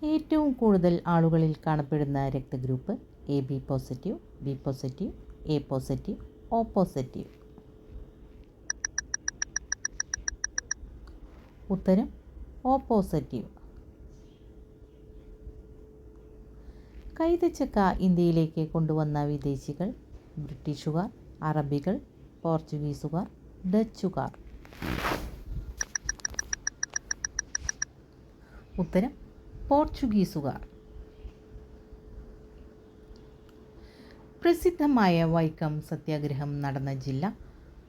ഏറ്റവും കൂടുതൽ ആളുകളിൽ കാണപ്പെടുന്ന രക്തഗ്രൂപ്പ് A B positive, B positive, A positive, O positive. ഉത്തരം ഒ പോസിറ്റീവ്. കൈതച്ചക്ക ഇന്ത്യയിലേക്ക് കൊണ്ടുവന്ന വിദേശികൾ: ബ്രിട്ടീഷുകാർ, അറബികൾ, പോർച്ചുഗീസുകാർ, ഡച്ചുകാർ. ഉത്തരം പോർച്ചുഗീസുകാർ. പ്രസിദ്ധമായ വൈക്കം സത്യാഗ്രഹം നടന്ന ജില്ല: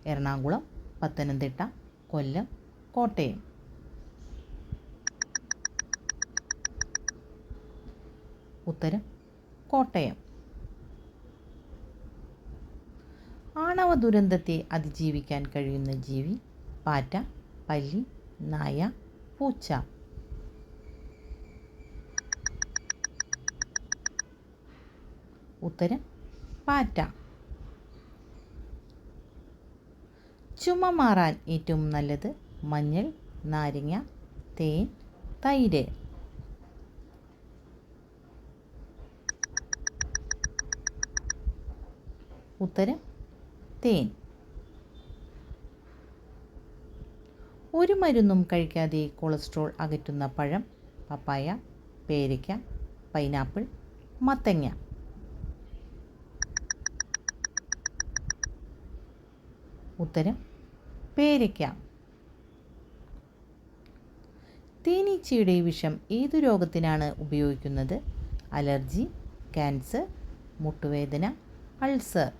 എറണാകുളം, പത്തനംതിട്ട, കൊല്ലം, കോട്ടയം. ഉത്തരം കോട്ടയം. ആണവ ദുരന്തത്തെ അതിജീവിക്കാൻ കഴിയുന്ന ജീവി: പാറ്റ, പല്ലി, നായ, പൂച്ച. ഉത്തരം പാറ്റ. ചുമ മാറാൻ ഏറ്റവും നല്ലത്: മഞ്ഞൾ, നാരങ്ങ, തേൻ, തൈര്. ഉത്തരം തേൻ. ഒരു മരുന്നും കഴിക്കാതെ കൊളസ്ട്രോൾ അകറ്റുന്ന പഴം: പപ്പായ, പേരയ്ക്ക, പൈനാപ്പിൾ, മത്തങ്ങ. ഉത്തരം പേരയ്ക്ക. തേനീച്ചയുടെ വിഷം ഏതു രോഗത്തിനാണ് ഉപയോഗിക്കുന്നത്? അലർജി, ക്യാൻസർ, മുട്ടുവേദന, അൾസർ.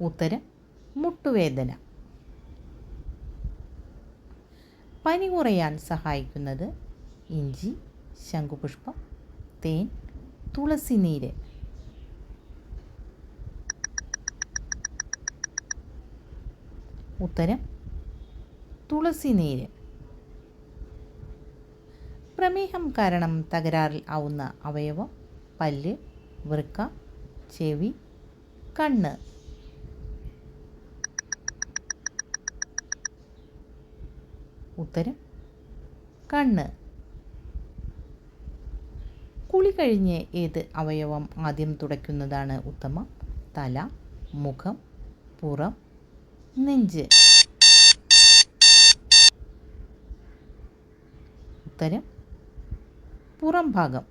ഉത്തരം മുട്ടുവേദന. പനി കുറയാൻ സഹായിക്കുന്നത്: ഇഞ്ചി, ശംഖുപുഷ്പം, തേൻ, തുളസി നീര്. ഉത്തരം തുളസി നീര്. പ്രമേഹം കാരണം തകരാറിൽ ആവുന്ന അവയവം: പല്ല്, വൃക്ക, ചെവി, കണ്ണ്. ഉത്തരം കണ്ണ്. കുളി കഴിഞ്ഞ് ഏത് അവയവം ആദ്യം തുടയ്ക്കുന്നതാണ് ഉത്തമം? തല, മുഖം, പുറം, നെഞ്ച്. ഉത്തരം പുറം ഭാഗം.